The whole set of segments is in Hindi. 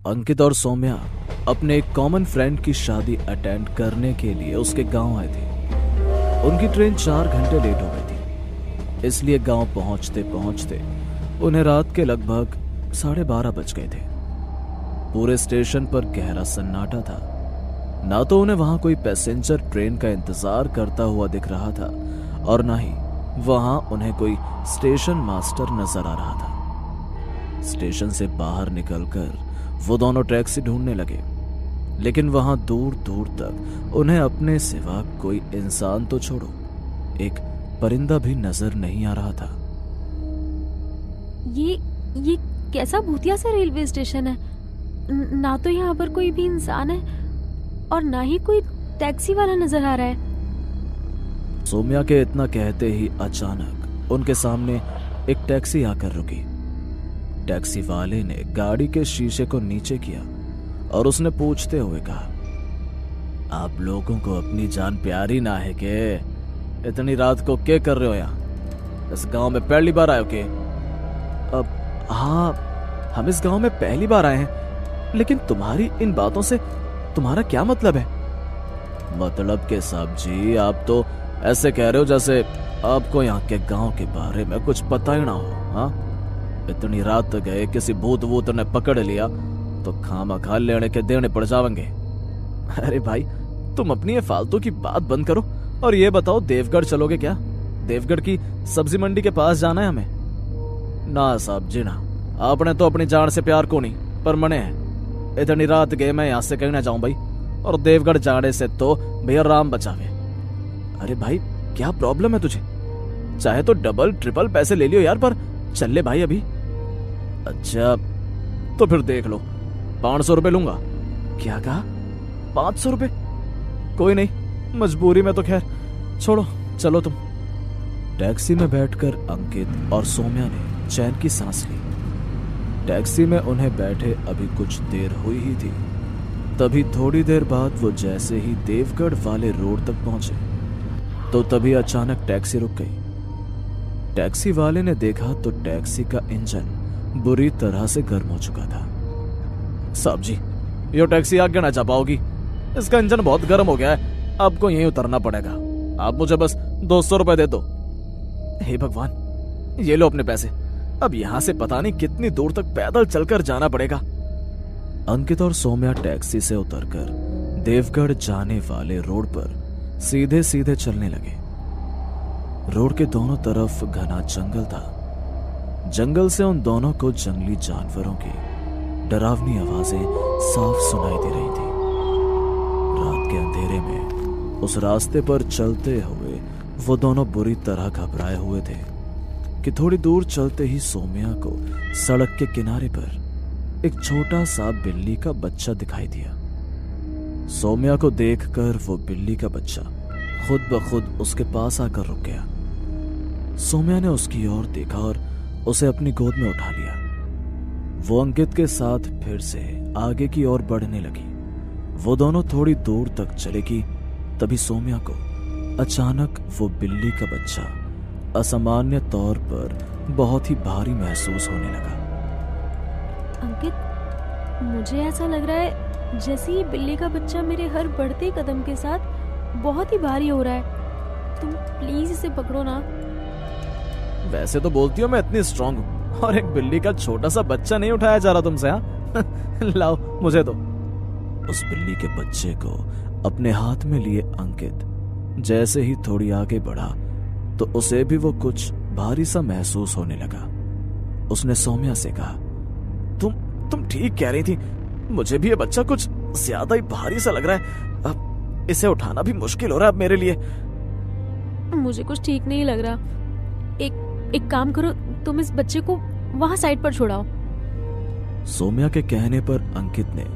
अंकित और सौम्या अपने एक कॉमन फ्रेंड की शादी अटेंड करने के लिए उसके गांव आए थे। उनकी ट्रेन 4 घंटे लेट हो गई थी, इसलिए गांव पहुंचते पहुंचते उन्हें रात के लगभग 12:30 बज गए थे। पूरे स्टेशन पर गहरा सन्नाटा था। ना तो उन्हें वहां कोई पैसेंजर ट्रेन का इंतजार करता हुआ दिख रहा था और ना ही वहां उन्हें कोई स्टेशन मास्टर नजर आ रहा था। स्टेशन से बाहर निकलकर वो दोनों टैक्सी ढूंढने लगे, लेकिन वहां दूर दूर तक उन्हें अपने सिवा कोई इंसान तो छोड़ो, एक परिंदा भी नजर नहीं आ रहा था। ये कैसा भूतिया सा रेलवे स्टेशन है? ना तो यहाँ पर कोई भी इंसान है और ना ही कोई टैक्सी वाला नजर आ रहा है। सौम्या के इतना कहते ही अचानक उनके सामने एक टैक्सी आकर रुकी। टैक्सी वाले ने गाड़ी के शीशे को नीचे किया और उसने पूछते हुए कहा, आप लोगों को अपनी जान प्यारी ना है के? इतनी रात को क्या कर रहे हो यहाँ? इस गांव में पहली बार आए हो के? अब हाँ, हम इस गांव में पहली बार आए हैं, लेकिन तुम्हारी इन बातों से तुम्हारा क्या मतलब है? मतलब के साहब जी, आप तो ऐसे कह रहे हो जैसे आपको यहाँ के गांव के बारे में कुछ पता ही ना हो। हाँ, इतनी रात गए किसी भूत वूत ने पकड़ लिया तो खामा खा लेने के देने पड़ जावेंगे। अरे भाई, तुम अपनी ये फालतू की बात बंद करो और ये बताओ, देवगढ़ चलोगे क्या? देवगढ़ की सब्जी मंडी के पास जाना है हमें। ना साहब जी ना, आपने तो अपनी जान से प्यार को नहीं पर मने है। इतनी रात गए मैं यहाँ से कहीं ना जाऊं भाई, और देवगढ़ जाने से तो भैया राम बचावे। अरे भाई, क्या प्रॉब्लम है तुझे? चाहे तो डबल ट्रिपल पैसे ले लियो यार, पर चल ले भाई अभी। अच्छा तो फिर देख लो, 500 रुपए लूंगा। क्या कहा? 500 रुपए? कोई नहीं, मजबूरी में तो खैर छोड़ो, चलो तुम। टैक्सी में बैठकर अंकित और सौम्या ने चैन की सांस ली। टैक्सी में उन्हें बैठे अभी कुछ देर हुई ही थी, तभी थोड़ी देर बाद वो जैसे ही देवगढ़ वाले रोड तक पहुंचे तो तभी अचानक टैक्सी रुक गई। टैक्सी वाले ने देखा तो टैक्सी का इंजन बुरी तरह से गर्म हो चुका था। साहब जी, ये टैक्सी आगे ना जा पाओगी, इसका इंजन बहुत गर्म हो गया है, आपको यहीं उतरना पड़ेगा। आप मुझे बस 200 रुपए दे दो। हे भगवान, ये लो अपने पैसे। अब यहां से पता नहीं कितनी दूर तक पैदल चलकर जाना पड़ेगा। अंकित और सौम्या टैक्सी से उतरकर देवगढ़ जाने वाले रोड पर सीधे सीधे चलने लगे। रोड के दोनों तरफ घना जंगल था। जंगल से उन दोनों को जंगली जानवरों की डरावनी आवाजें साफ सुनाई दे रही थी। रात के अंधेरे में उस रास्ते पर चलते हुए वो दोनों बुरी तरह घबराए हुए थे कि थोड़ी दूर चलते ही सौम्या को सड़क के किनारे पर एक छोटा सा बिल्ली का बच्चा दिखाई दिया। सौम्या को देखकर वो बिल्ली का बच्चा खुद ब खुद उसके पास आकर रुक गया। सौम्या ने उसकी ओर देखा और उसे अपनी गोद में उठा लिया। वो अंकित के साथ फिर से आगे की ओर बढ़ने लगी। वो दोनों थोड़ी दूर तक चले कि तभी सौम्या को अचानक वो बिल्ली का बच्चा असामान्य तौर पर बहुत ही भारी महसूस होने लगा। अंकित, मुझे ऐसा लग रहा है जैसे ये बिल्ली का बच्चा मेरे हर बढ़ते कदम के साथ बहुत ही भारी हो रहा है। तुम प्लीज इसे पकड़ो ना। वैसे तो बोलती हो मैं इतनी स्ट्रांग हूँ, और एक बिल्ली का छोटा सा बच्चा नहीं उठाया जा रहा तुमसे? हाँ लाओ मुझे दो। उस बिल्ली के बच्चे को अपने हाथ में लिए अंकित जैसे ही थोड़ी आगे बढ़ा तो उसे भी वो कुछ भारी सा महसूस होने लगा। उसने सौम्या से कहा, तुम ठीक कह रही थी, मुझे भी ये बच्चा कुछ ज्यादा ही भारी सा लग रहा है। अब इसे उठाना भी मुश्किल हो रहा है अब मेरे लिए। मुझे कुछ ठीक नहीं लग रहा। एक काम करो, तुम इस बच्चे को वहां साइड पर छोड़ाओ। सौम्या के कहने पर अंकित ने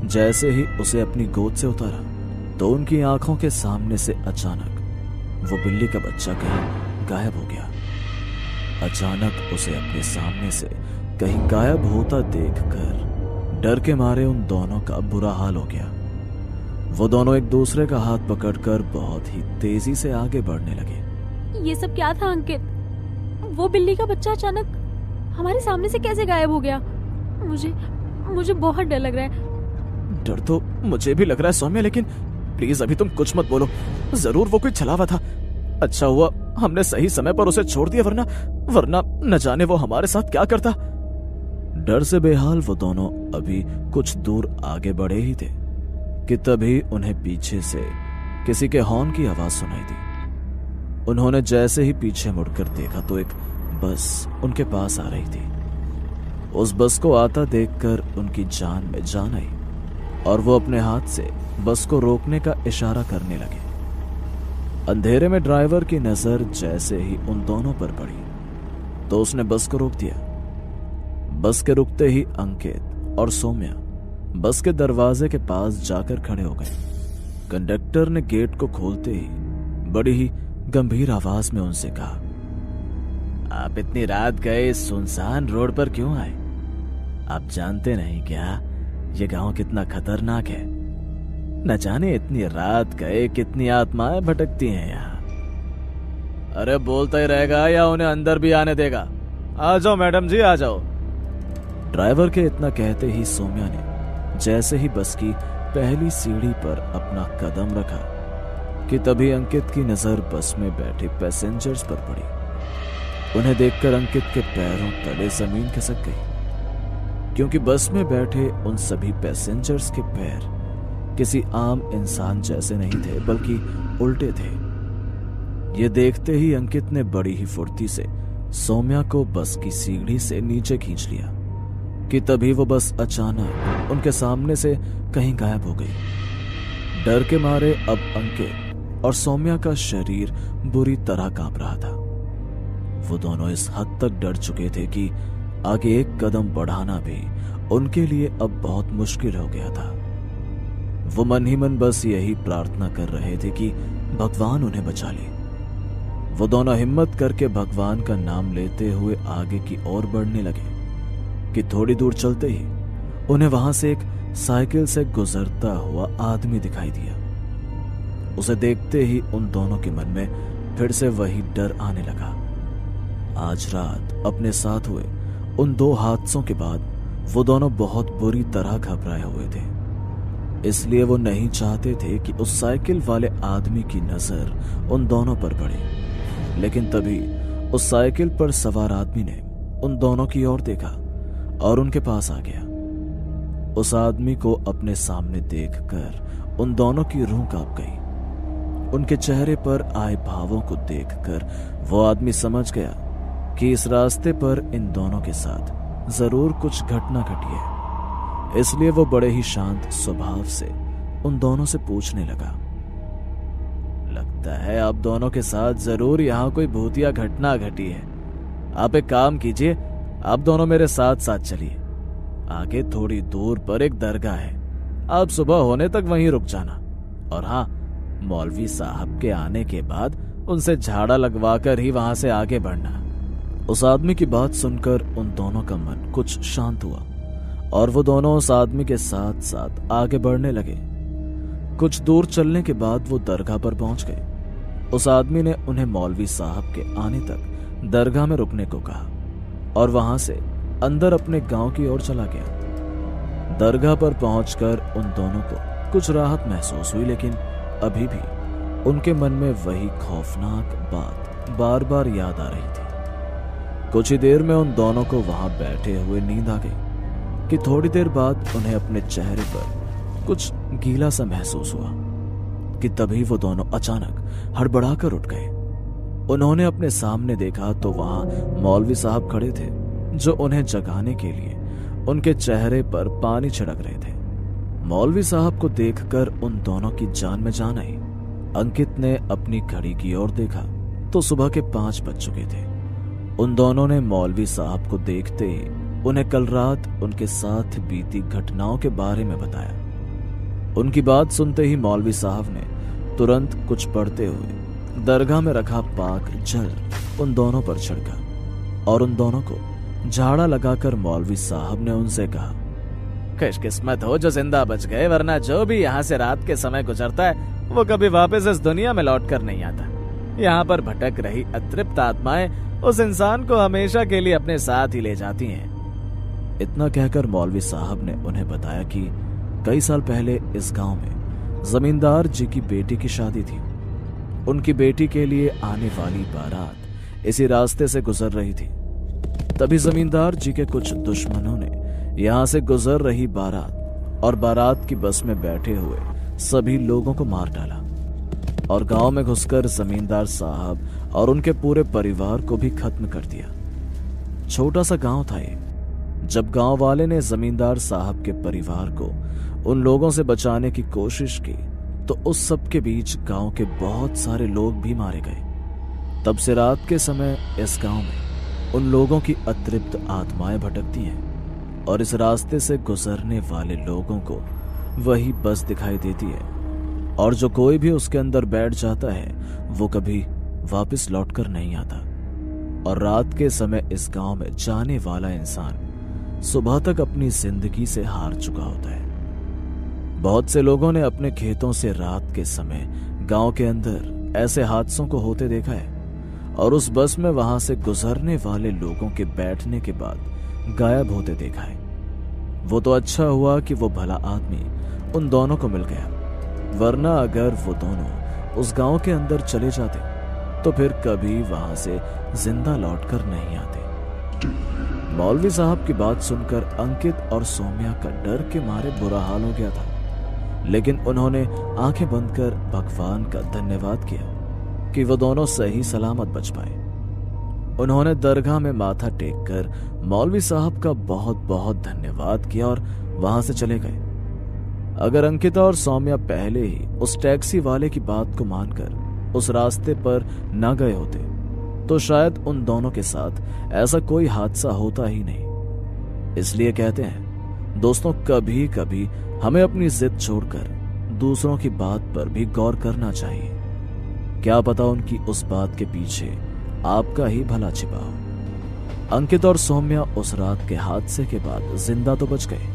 जैसे ही उसे अपनी गोद से उतारा तो उनकी आंखों के सामने से अचानक वो बिल्ली का बच्चा कहीं गायब हो गया। अचानक उसे अपने सामने से कहीं गायब होता देखकर डर के मारे उन दोनों का बुरा हाल हो गया। वो दोनों एक दूसरे का हाथ पकड़कर बहुत ही तेजी से आगे बढ़ने लगे। ये सब क्या था अंकित? वो बिल्ली का बच्चा अचानक हमारे सामने से कैसे गायब हो गया? मुझे बहुत डर लग रहा है। डर तो मुझे भी लग रहा है सौम्या, लेकिन प्लीज अभी तुम कुछ मत बोलो। जरूर वो कोई छलावा था। अच्छा हुआ हमने सही समय पर उसे छोड़ दिया, वरना न जाने वो हमारे साथ क्या करता। डर से बेहाल वो दोनों अभी कुछ दूर आगे बढ़े ही थे कि तभी उन्हें पीछे से किसी के हॉर्न की आवाज सुनाई दी। उन्होंने जैसे ही पीछे मुड़कर देखा तो एक बस उनके पास आ रही थी। उस बस को आता देखकर उनकी जान में जान आई और वो अपने हाथ से बस को रोकने का इशारा करने लगे। अंधेरे में ड्राइवर की नजर जैसे ही उन दोनों पर पड़ी तो उसने बस को रोक दिया। बस के रुकते ही अंकित और सौम्या बस के दरवाजे के पास जाकर खड़े हो गए। कंडक्टर ने गेट को खोलते ही बड़ी ही गंभीर आवाज में उनसे कहा, आप इतनी रात गए इस सुनसान रोड पर क्यों आए? आप जानते नहीं क्या ये गांव कितना खतरनाक है? न जाने इतनी रात गए कितनी आत्माएं भटकती हैं यहाँ। अरे बोलता ही रहेगा या उन्हें अंदर भी आने देगा? आ जाओ मैडम जी, आ जाओ। ड्राइवर के इतना कहते ही सौम्या ने जैसे ही बस की पहली सीढ़ी पर अपना कदम रखा कि तभी अंकित की नजर बस में बैठे पैसेंजर्स पर पड़ी। उन्हें देखकर अंकित के पैरों तले जमीन खिसक गई, क्योंकि बस में बैठे उन सभी पैसेंजर्स के पैर किसी आम इंसान जैसे नहीं थे, बल्कि उल्टे थे। ये देखते ही अंकित ने बड़ी ही फुर्ती से सौम्या को बस की सीढ़ी से नीचे खींच लिया कि तभी वो बस अचानक उनके सामने से कहीं गायब हो गई। डर के मारे अब अंकित और सौम्या का शरीर बुरी तरह कांप रहा था। वो दोनों इस हद तक डर चुके थे कि आगे एक कदम बढ़ाना भी उनके लिए अब बहुत मुश्किल हो गया था। वो मन ही मन बस यही प्रार्थना कर रहे थे कि भगवान उन्हें बचा ले। वो दोनों हिम्मत करके भगवान का नाम लेते हुए आगे की ओर बढ़ने लगे कि थोड़ी दूर चलते ही उन्हें वहां से एक साइकिल से गुजरता हुआ आदमी दिखाई दिया। उसे देखते ही उन दोनों के मन में फिर से वही डर आने लगा। आज रात अपने साथ हुए उन दो हादसों के बाद वो दोनों बहुत बुरी तरह घबराए हुए थे। इसलिए वो नहीं चाहते थे कि उस साइकिल वाले आदमी की नजर उन दोनों पर पड़े। लेकिन तभी उस साइकिल पर सवार आदमी ने उन दोनों की ओर देखा और उनके पास आ गया। उस आदमी को अपने सामने देखकर उन दोनों की रूह कांप गई। उनके चेहरे पर आए भावों को देखकर वो आदमी समझ गया कि इस रास्ते पर इन दोनों के साथ जरूर कुछ घटना घटी है। इसलिए वो बड़े ही शांत स्वभाव से उन दोनों से पूछने लगा, लगता है आप दोनों के साथ जरूर यहाँ कोई भूतिया घटना घटी है। आप एक काम कीजिए, आप दोनों मेरे साथ साथ चलिए। आगे थोड़ी दूर पर एक दरगाह है, आप सुबह होने तक वहीं रुक जाना। और हाँ, मौलवी साहब के आने के बाद उनसे झाड़ा लगवाकर ही वहां से आगे बढ़ना। उस आदमी की बात सुनकर उन दोनों का मन कुछ शांत हुआ और वो दोनों उस आदमी के साथ साथ आगे बढ़ने लगे। कुछ दूर चलने के बाद वो दरगाह पर पहुंच गए। उस आदमी ने उन्हें मौलवी साहब के आने तक दरगाह में रुकने को कहा और वहां से अंदर अपने गांव की ओर चला गया। दरगाह पर पहुंचकर उन दोनों को कुछ राहत महसूस हुई, लेकिन अभी भी उनके मन में वही खौफनाक बात बार बार याद आ रही थी। कुछ ही देर में उन दोनों को वहां बैठे हुए नींद आ गई कि थोड़ी देर बाद उन्हें अपने चेहरे पर कुछ गीला सा महसूस हुआ कि तभी वो दोनों अचानक हड़बड़ाकर उठ गए। उन्होंने अपने सामने देखा तो वहां मौलवी साहब खड़े थे, जो उन्हें जगाने के लिए उनके चेहरे पर पानी छिड़क रहे थे। मौलवी साहब को देखकर उन दोनों की जान में जान आई। अंकित ने अपनी घड़ी की ओर देखा तो सुबह के 5 बज चुके थे। उन दोनों ने मौलवी साहब को देखते ही उन्हें कल रात उनके साथ बीती घटनाओं के बारे में बताया। उनकी बात सुनते ही मौलवी साहब ने तुरंत कुछ पढ़ते हुए दरगाह में रखा पाक जल उन दोनों पर छिड़का और उन दोनों को झाड़ा लगाकर मौलवी साहब ने उनसे कहा, खुशकिस्मत हो जो जिंदा बच गए, वरना जो भी यहाँ से रात के समय गुजरता है वो कभी वापस इस दुनिया में लौट कर नहीं आता। यहाँ पर भटक रही अतृप्त आत्माएं उस इंसान को हमेशा के लिए अपने साथ ही ले जाती हैं। इतना कहकर मौलवी साहब ने उन्हें बताया कि कई साल पहले इस गांव में जमींदार जी की बेटी की शादी थी। उनकी बेटी के लिए आने वाली बारात इसी रास्ते से गुजर रही थी। तभी जमींदार जी के कुछ दुश्मनों ने यहां से गुजर रही बारात और बारात की बस में बैठे हुए सभी लोगों को मार डाला और गांव में घुसकर जमींदार साहब और उनके पूरे परिवार को भी खत्म कर दिया। छोटा सा गांव था ये। जब गांव वाले ने जमींदार साहब के परिवार को उन लोगों से बचाने की कोशिश की तो उस सब के बीच गांव के बहुत सारे लोग भी मारे गए। तब से रात के समय इस गांव में उन लोगों की अतृप्त आत्माएं भटकती हैं और इस रास्ते से गुजरने वाले लोगों को वही बस दिखाई देती है और जो कोई भी उसके अंदर बैठ जाता है वो कभी वापस लौटकर नहीं आता। और रात के समय इस गांव में जाने वाला इंसान सुबह तक अपनी जिंदगी से हार चुका होता है। बहुत से लोगों ने अपने खेतों से रात के समय गांव के अंदर ऐसे हादसों को होते देखा है और उस बस में वहां से गुजरने वाले लोगों के बैठने के बाद गायब होते देखा है। वो तो अच्छा हुआ कि वो भला आदमी उन दोनों को मिल गया, वरना अगर वो दोनों उस गांव के अंदर चले जाते तो फिर कभी वहां से जिंदा लौटकर नहीं आते। मौलवी साहब की बात सुनकर अंकित और सौम्या का डर के मारे बुरा हाल हो गया था, लेकिन उन्होंने आंखें बंद कर भगवान का धन्यवाद किया कि वो दोनों सही सलामत बच पाए। उन्होंने दरगाह में माथा टेककर मौलवी साहब का बहुत बहुत धन्यवाद किया और वहां से चले गए। अगर अंकिता और सौम्या पहले ही उस टैक्सी वाले की बात को मानकर उस रास्ते पर न गए होते तो शायद उन दोनों के साथ ऐसा कोई हादसा होता ही नहीं। इसलिए कहते हैं दोस्तों, कभी कभी हमें अपनी जिद छोड़कर दूसरों की बात पर भी गौर करना चाहिए। क्या पता उनकी उस बात के पीछे आपका ही भला छिपा हो। अंकित और सौम्या उस रात के हादसे के बाद जिंदा तो बच गए,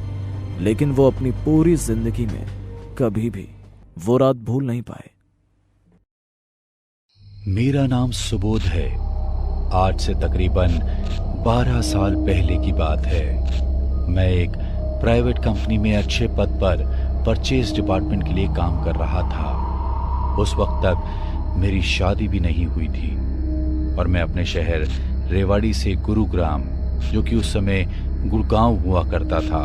लेकिन वो अपनी पूरी जिंदगी में कभी भी वो रात भूल नहीं पाए। मेरा नाम सुबोध है। आज से तकरीबन 12 साल पहले की बात है। मैं एक प्राइवेट कंपनी में अच्छे पद पर परचेज डिपार्टमेंट के लिए काम कर रहा था। उस वक्त तक मेरी शादी भी नहीं हुई थी और मैं अपने शहर रेवाड़ी से गुरुग्राम, जो कि उस समय गुड़गांव हुआ करता था,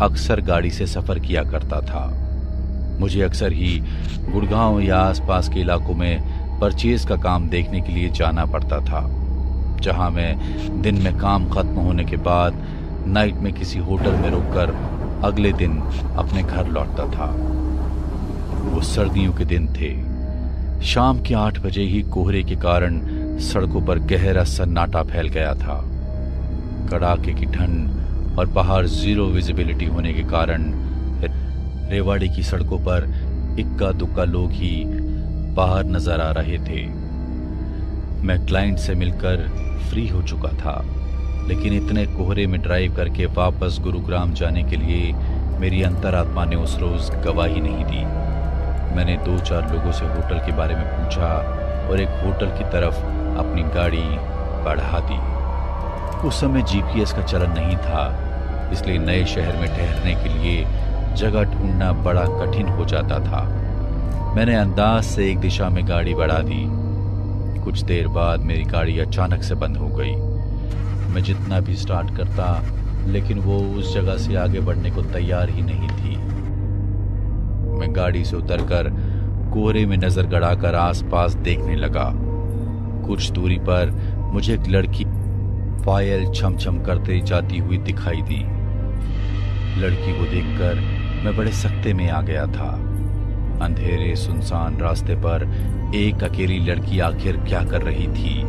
अक्सर गाड़ी से सफ़र किया करता था। मुझे अक्सर ही गुड़गांव या आसपास के इलाकों में परचेज का काम देखने के लिए जाना पड़ता था, जहां मैं दिन में काम खत्म होने के बाद नाइट में किसी होटल में रुककर अगले दिन अपने घर लौटता था। वो सर्दियों के दिन थे। शाम के 8 बजे ही कोहरे के कारण सड़कों पर गहरा सन्नाटा फैल गया था। कड़ाके की ठंड और बाहर जीरो विजिबिलिटी होने के कारण रेवाड़ी की सड़कों पर इक्का दुक्का लोग ही बाहर नजर आ रहे थे। मैं क्लाइंट से मिलकर फ्री हो चुका था, लेकिन इतने कोहरे में ड्राइव करके वापस गुरुग्राम जाने के लिए मेरी अंतरात्मा ने उस रोज गवाही नहीं दी। मैंने 2-4 लोगों से होटल के बारे में पूछा और एक होटल की तरफ अपनी गाड़ी बढ़ा दी। उस समय जीपीएस का चलन नहीं था, इसलिए नए शहर में ठहरने के लिए जगह ढूंढना बड़ा कठिन हो जाता था। मैंने अंदाज से एक दिशा में गाड़ी बढ़ा दी। कुछ देर बाद मेरी गाड़ी अचानक से बंद हो गई। मैं जितना भी स्टार्ट करता, लेकिन वो उस जगह से आगे बढ़ने को तैयार ही नहीं थी। मैं गाड़ी से उतरकर कोहरे में नजर गड़ाकर आसपास देखने लगा। कुछ दूरी पर मुझे एक लड़की पायल छम छम करते जाती हुई दिखाई दी। लड़की को देखकर मैं बड़े सख्ते में आ गया था। अंधेरे सुनसान रास्ते पर एक अकेली लड़की आखिर क्या कर रही थी?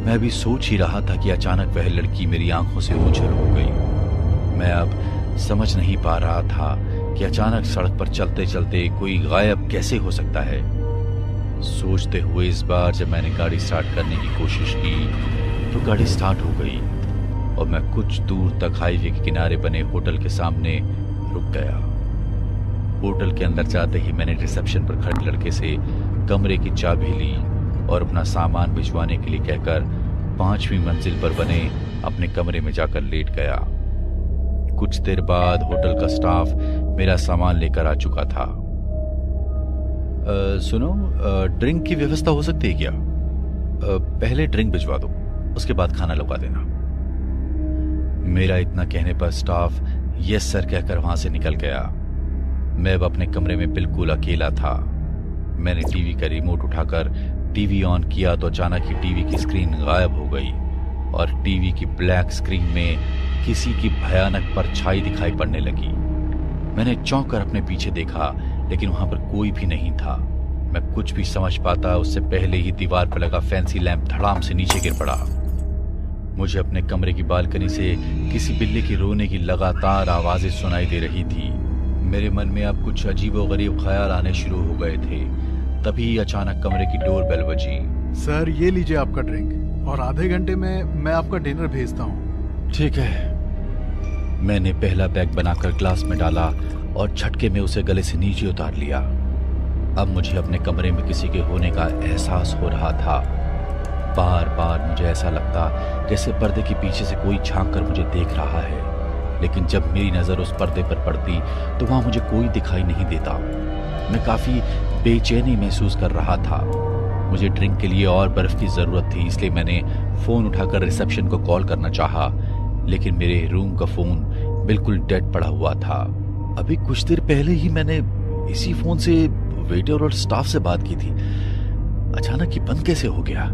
मैं भी सोच ही रहा था कि अचानक वह लड़की मेरी आंखों से ओझल हो गई। मैं अब समझ नहीं पा रहा था कि अचानक सड़क पर चलते चलते कोई गायब कैसे हो सकता है। सोचते हुए इस बार जब मैंने गाड़ी स्टार्ट करने की कोशिश की तो गाड़ी स्टार्ट हो गई और मैं कुछ दूर तक हाईवे के किनारे बने होटल के सामने रुक गया। होटल के अंदर जाते ही मैंने रिसेप्शन पर खड़े लड़के से कमरे की चाबी ली और अपना सामान भिजवाने के लिए कहकर 5वीं मंजिल पर बने अपने कमरे में जाकर लेट गया। कुछ देर बाद होटल का स्टाफ मेरा सामान लेकर आ चुका था। सुनो, ड्रिंक की व्यवस्था हो सकती है क्या? पहले ड्रिंक भिजवा दो, उसके बाद खाना लगा देना। मेरा इतना कहने पर स्टाफ यस सर कहकर वहां से निकल गया। मैं अब अपने कमरे में बिल्कुल अकेला था। मैंने टीवी का रिमोट उठाकर टीवी ऑन किया तो अचानक ही टीवी की स्क्रीन गायब हो गई और टीवी की ब्लैक स्क्रीन में किसी की भयानक परछाई दिखाई पड़ने लगी। मैंने चौंक कर अपने पीछे देखा, लेकिन वहां पर कोई भी नहीं था। मैं कुछ भी समझ पाता उससे पहले ही दीवार पर लगा फैंसी लैंप धड़ाम से नीचे गिर पड़ा। मुझे अपने कमरे की बालकनी से किसी बिल्ली की रोने की लगातार आवाजें सुनाई दे रही थी। मेरे मन में अब कुछ अजीबोगरीब ख्याल आने शुरू हो गए थे। तभी अचानक कमरे की डोर बेल बजी। सर, ये लीजिए आपका ड्रिंक और आधे घंटे में मैं आपका डिनर भेजता हूँ। ठीक है। मैंने पहला बैग बनाकर ग्लास में डाला और झटके में उसे गले से नीचे उतार लिया। अब मुझे अपने कमरे में किसी के होने का एहसास हो रहा था। बार बार मुझे ऐसा लगता जैसे पर्दे के पीछे से कोई झांक कर मुझे देख रहा है, लेकिन जब मेरी नजर उस पर्दे पर पड़ती तो वहां मुझे कोई दिखाई नहीं देता। मैं काफी बेचैनी महसूस कर रहा था। मुझे ड्रिंक के लिए और बर्फ की जरूरत थी, इसलिए मैंने फोन उठाकर रिसेप्शन को कॉल करना चाहा, लेकिन मेरे रूम का फोन बिल्कुल डेड पड़ा हुआ था। अभी कुछ देर पहले ही मैंने इसी फोन से वेटर और स्टाफ से बात की थी। अचानक ये बंद कैसे हो गया?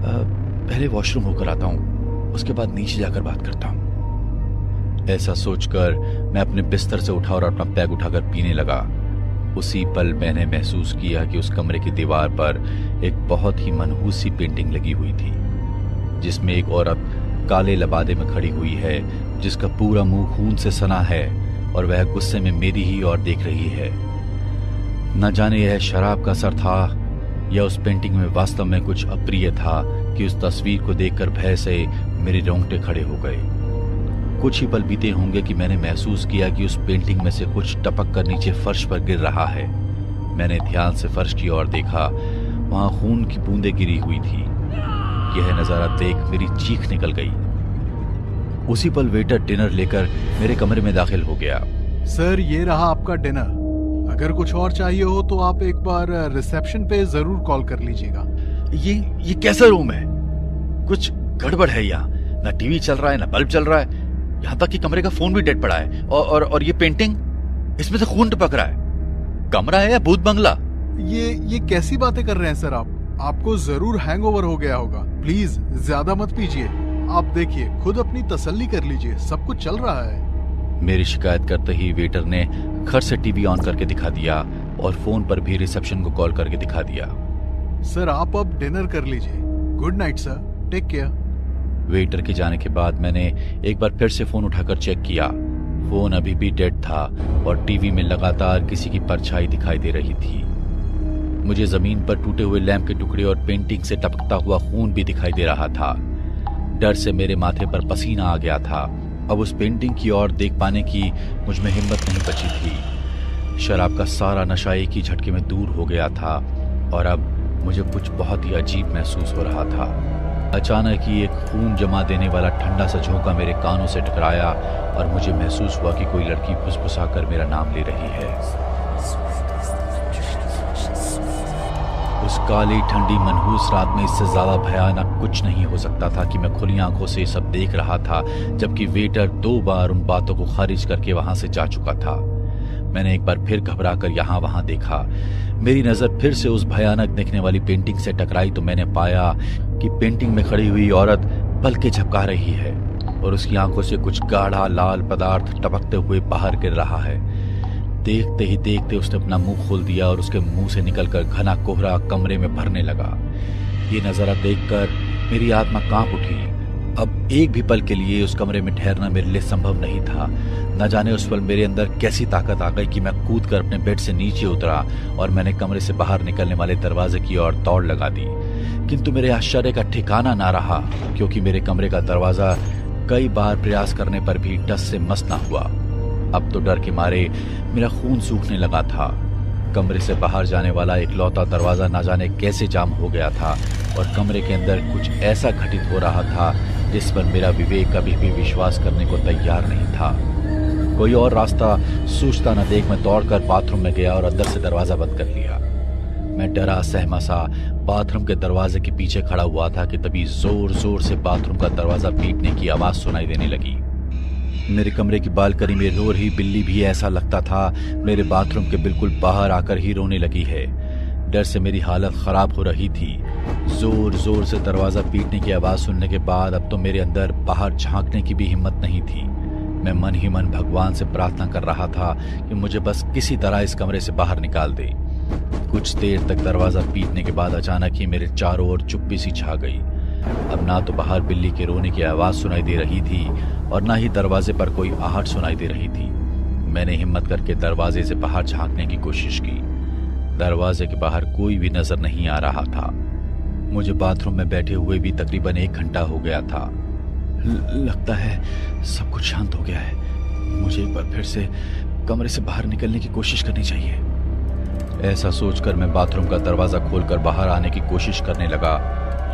पहले वॉशरूम होकर आता हूं, उसके बाद नीचे जाकर बात करता हूं। ऐसा सोचकर मैं अपने बिस्तर से उठा और अपना बैग उठाकर पीने लगा। उसी पल मैंने महसूस किया कि उस कमरे की दीवार पर एक बहुत ही मनहूस सी पेंटिंग लगी हुई थी, जिसमें एक औरत काले लबादे में खड़ी हुई है, जिसका पूरा मुंह खून से सना है और वह गुस्से में मेरी ही ओर देख रही है। न जाने यह शराब का असर था या उस पेंटिंग में वास्तव में कुछ अप्रिय था कि उस तस्वीर को देखकर भय से मेरे रोंगटे खड़े हो गए। कुछ ही पल बीते होंगे कि मैंने महसूस किया कि उस पेंटिंग में से कुछ टपक कर नीचे फर्श पर गिर रहा है। मैंने ध्यान से फर्श की ओर देखा, वहां खून की बूंदें गिरी हुई थी। यह नजारा देख मेरी चीख निकल गई। उसी पल वेटर डिनर लेकर मेरे कमरे में दाखिल हो गया। सर, ये रहा आपका डिनर। अगर कुछ और चाहिए हो तो आप एक बार रिसेप्शन पे जरूर कॉल कर लीजिएगा। ये कैसा रूम है? कुछ गड़बड़ है यहाँ। ना टीवी चल रहा है, ना बल्ब चल रहा है, यहाँ तक कि कमरे का फोन भी डेड पड़ा है। और ये पेंटिंग, इसमें से खून टपक रहा है। कमरा है या भूत बंगला? ये कैसी बातें कर रहे हैं सर आप? आपको जरूर हैंगओवर हो गया होगा। प्लीज ज्यादा मत पीजिए। आप देखिए, खुद अपनी तसल्ली कर लीजिए, सब कुछ चल रहा है। मेरी शिकायत करते ही वेटर ने खट से टीवी ऑन करके दिखा दिया और फोन पर भी रिसेप्शन को कॉल करके दिखा दिया। सर, आप अब डिनर कर लीजिए। Good night sir, take care. Waiter के जाने के बाद मैंने एक बार फिर से फोन उठाकर चेक किया। फोन अभी भी डेड था और टीवी में लगातार किसी की परछाई दिखाई दे रही थी। मुझे जमीन पर टूटे हुए लैंप के टुकड़े और पेंटिंग से टपकता हुआ खून भी दिखाई दे रहा था। डर से मेरे माथे पर पसीना आ गया था। अब उस पेंटिंग की ओर देख पाने की मुझ में हिम्मत नहीं बची थी। शराब का सारा नशा एक ही झटके में दूर हो गया था और अब मुझे कुछ बहुत ही अजीब महसूस हो रहा था। अचानक ही एक खून जमा देने वाला ठंडा सा झोंका मेरे कानों से टकराया और मुझे महसूस हुआ कि कोई लड़की फुसफुसाकर मेरा नाम ले रही है। उस काली ठंडी मनहूस रात में इससे ज्यादा भयानक कुछ नहीं हो सकता था कि मैं खुली आंखों से सब देख रहा था, जबकि वेटर 2 बार उन बातों को खारिज करके वहां से जा चुका था। मैंने एक बार फिर घबराकर यहाँ वहां देखा। मेरी नजर फिर से उस भयानक दिखने वाली पेंटिंग से टकराई तो मैंने पाया कि पेंटिंग में खड़ी हुई औरत पलकें झपका रही है और उसकी आंखों से कुछ गाढ़ा लाल पदार्थ टपकते हुए बाहर गिर रहा है। देखते ही देखते उसने अपना मुंह खोल दिया और उसके मुंह से निकलकर घना कोहरा कमरे में भरने लगा। ये नजारा देखकर मेरी आत्मा कांप उठी। अब एक भी पल के लिए उस कमरे में ठहरना मेरे लिए संभव नहीं था। न जाने उस पल मेरे अंदर कैसी ताकत आ गई कि मैं कूदकर अपने बेड से नीचे उतरा और मैंने कमरे से बाहर निकलने वाले दरवाजे की ओर दौड़ लगा दी। किंतु मेरे आश्चर्य का ठिकाना ना रहा, क्योंकि मेरे कमरे का दरवाजा कई बार प्रयास करने पर भी टस से मस ना हुआ। अब तो डर के मारे मेरा खून सूखने लगा था। कमरे से बाहर जाने वाला इकलौता दरवाजा ना जाने कैसे जाम हो गया था और कमरे के अंदर कुछ ऐसा घटित हो रहा था जिस पर मेरा विवेक कभी भी विश्वास करने को तैयार नहीं था। कोई और रास्ता सोचता न देख मैं दौड़कर बाथरूम में गया और अंदर से दरवाजा बंद कर लिया। मैं डरा सहमा सा बाथरूम के दरवाजे के पीछे खड़ा हुआ था कि तभी जोर जोर से बाथरूम का दरवाजा पीटने की आवाज सुनाई देने लगी। मेरे कमरे की बालकनी में रो रही बिल्ली भी ऐसा लगता था मेरे बाथरूम के बिल्कुल बाहर आकर ही रोने लगी है। डर से मेरी हालत खराब हो रही थी। जोर जोर से दरवाजा पीटने की आवाज सुनने के बाद अब तो मेरे अंदर बाहर झांकने की भी हिम्मत नहीं थी। मैं मन ही मन भगवान से प्रार्थना कर रहा था कि मुझे बस किसी तरह इस कमरे से बाहर निकाल दे। कुछ देर तक दरवाजा पीटने के बाद अचानक ही मेरे चारों ओर चुप्पी सी छा गई। अब ना तो बाहर बिल्ली के रोने की आवाज सुनाई दे रही थी और ना ही दरवाजे पर कोई आहट सुनाई दे रही थी। मैंने हिम्मत करके दरवाजे से बाहर झांकने की कोशिश की। दरवाजे के बाहर कोई भी नजर नहीं आ रहा था। मुझे बाथरूम में बैठे हुए भी तकरीबन 1 घंटा हो गया था। लगता है सब कुछ शांत हो गया है। मुझे एक बार फिर से कमरे से बाहर निकलने की कोशिश करनी चाहिए। ऐसा सोचकर मैं बाथरूम का दरवाजा खोलकर बाहर आने की कोशिश करने लगा,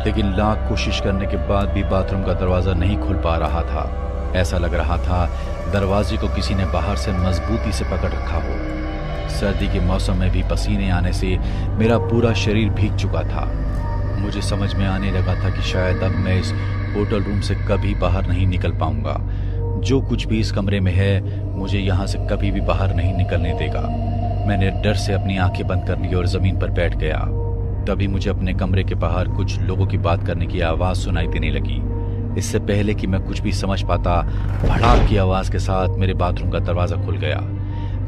लेकिन लाख कोशिश करने के बाद भी बाथरूम का दरवाजा नहीं खुल पा रहा था। ऐसा लग रहा था दरवाजे को किसी ने बाहर से मजबूती से पकड़ रखा हो। सर्दी के मौसम में भी पसीने आने से मेरा पूरा शरीर भीग चुका था। मुझे समझ में आने लगा था कि शायद अब मैं इस होटल रूम से कभी बाहर नहीं निकल पाऊंगा। जो कुछ भी इस कमरे में है मुझे यहाँ से कभी भी बाहर नहीं निकलने देगा। मैंने डर से अपनी आंखें बंद कर ली और जमीन पर बैठ गया। तभी मुझे अपने कमरे के बाहर कुछ लोगों की बात करने की आवाज सुनाई देने लगी। इससे पहले कि मैं कुछ भी समझ पाता, भड़ाक की आवाज के साथ मेरे बाथरूम का दरवाजा खुल गया।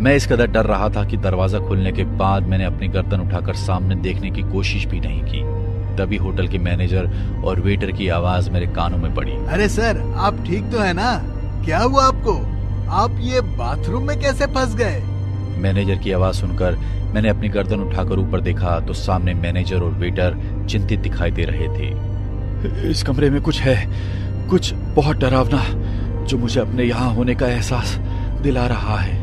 मैं इस कदर डर रहा था कि दरवाजा खुलने के बाद मैंने अपनी गर्दन उठाकर सामने देखने की कोशिश भी नहीं की। तभी होटल के मैनेजर और वेटर की आवाज मेरे कानों में पड़ी। अरे सर, आप ठीक तो है ना? क्या हुआ आपको? आप ये बाथरूम में कैसे फंस गए? मैनेजर की आवाज सुनकर मैंने अपनी गर्दन उठाकर ऊपर देखा तो सामने मैनेजर और वेटर चिंतित दिखाई दे रहे थे। इस कमरे में कुछ है, कुछ बहुत डरावना, जो मुझे अपने यहाँ होने का एहसास दिला रहा है।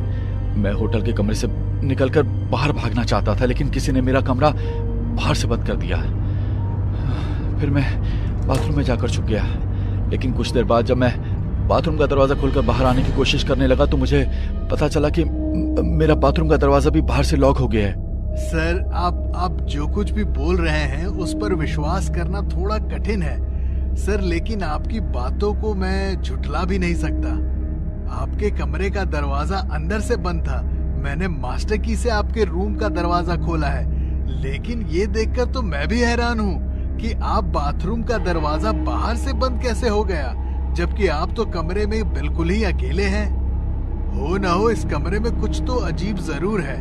मैं होटल के कमरे से निकलकर बाहर भागना चाहता था, लेकिन किसी ने मेरा कमरा बाहर से बंद कर दिया। फिर मैं बाथरूम में जाकर छुप गया, लेकिन कुछ देर बाद जब मैं बाथरूम का दरवाजा खोलकर बाहर आने की कोशिश करने लगा तो मुझे पता चला कि मेरा बाथरूम का दरवाजा भी बाहर से लॉक हो गया है। सर, आप जो कुछ भी बोल रहे हैं उस पर विश्वास करना थोड़ा कठिन है सर, लेकिन आपकी बातों को मैं झुठला भी नहीं सकता। आपके कमरे का दरवाजा अंदर से बंद था। मैंने मास्टर की से आपके रूम का दरवाजा खोला है, लेकिन ये देखकर तो मैं भी हैरान हूँ कि आप बाथरूम का दरवाजा बाहर से बंद कैसे हो गया, जबकि आप तो कमरे में बिल्कुल ही अकेले हैं। हो ना हो इस कमरे में कुछ तो अजीब जरूर है।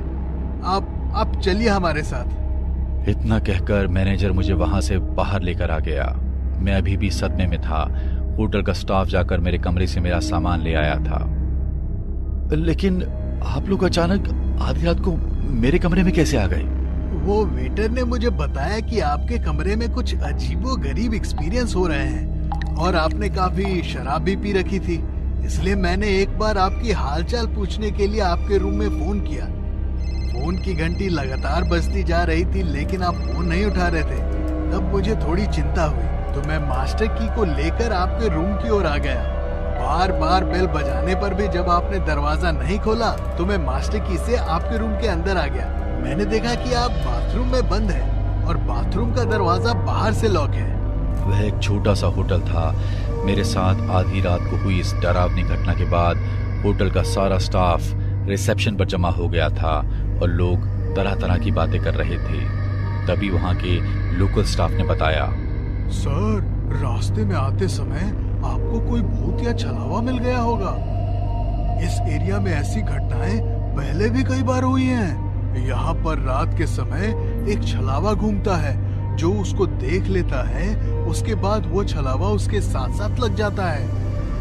आप चलिए हमारे साथ। इतना कहकर मैनेजर मुझे वहां से बाहर लेकर आ गया। मैं अभी भी सदमे में था। होटल का स्टाफ जाकर मेरे कमरे से मेरा सामान ले आया था। लेकिन आप लोग अचानक आधी रात को मेरे कमरे में कैसे आ गए? वो वेटर ने मुझे बताया कि आपके कमरे में कुछ अजीबोगरीब एक्सपीरियंस हो रहे हैं और आपने काफी शराब भी पी रखी थी, इसलिए मैंने एक बार आपकी हालचाल पूछने के लिए आपके रूम में फोन किया। फोन की घंटी लगातार बजती जा रही थी, लेकिन आप फोन नहीं उठा रहे थे। तब मुझे थोड़ी चिंता हुई, तो मैं मास्टर की को लेकर आपके रूम की ओर आ गया। बार बार बेल बजाने पर भी जब आपने दरवाजा नहीं खोला तो मैं मास्टर की से आपके रूम के अंदर आ गया। मैंने देखा कि आप बाथरूम में बंद हैं और बाथरूम का दरवाजा बाहर से लॉक है। वह एक छोटा सा होटल था। मेरे साथ आधी रात को हुई इस डरावनी घटना के बाद होटल का सारा स्टाफ रिसेप्शन पर जमा हो गया था और लोग तरह तरह की बातें कर रहे थे। तभी वहां के लोकल स्टाफ ने बताया, सर, रास्ते में आते समय आपको कोई भूत या छलावा मिल गया होगा। इस एरिया में ऐसी घटनाएं पहले भी कई बार हुई हैं। यहाँ पर रात के समय एक छलावा घूमता है, जो उसको देख लेता है, उसके बाद वो छलावा उसके साथ साथ लग जाता है।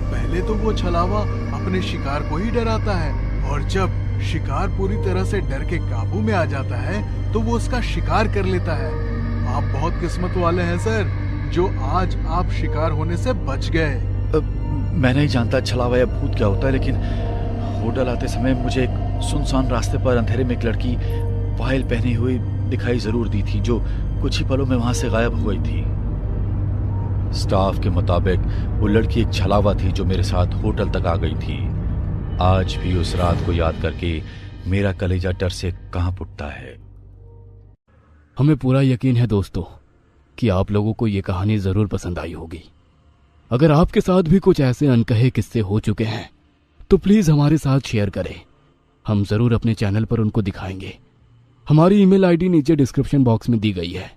पहले तो वो छलावा अपने शिकार को ही डराता है, और जब शिकार पूरी तरह से डर के काबू में आ जाता है तो वो उसका शिकार कर लेता है। आप बहुत किस्मत वाले हैं सर, जो आज आप शिकार होने से बच गए। मैं नहीं जानता छलावा या भूत क्या होता है, लेकिन होटल आते समय मुझे एक सुनसान रास्ते पर अंधेरे में एक लड़की पायल पहनी हुई दिखाई जरूर दी थी, जो कुछ ही पलों में वहां से गायब हो गई थी। स्टाफ के मुताबिक वो लड़की एक छलावा थी जो मेरे साथ होटल तक आ गई थी। आज भी उस रात को याद करके मेरा कलेजा डर से कांप उठता है। हमें पूरा यकीन है दोस्तों कि आप लोगों को ये कहानी जरूर पसंद आई होगी। अगर आपके साथ भी कुछ ऐसे अनकहे किस्से हो चुके हैं तो प्लीज हमारे साथ शेयर करें, हम जरूर अपने चैनल पर उनको दिखाएंगे। हमारी ईमेल आईडी नीचे डिस्क्रिप्शन बॉक्स में दी गई है,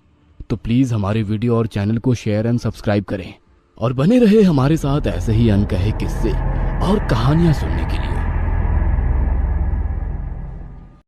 तो प्लीज हमारे वीडियो और चैनल को शेयर एंड सब्सक्राइब करें और बने रहे हमारे साथ ऐसे ही अनकहे किस्से और कहानियां सुनने के लिए।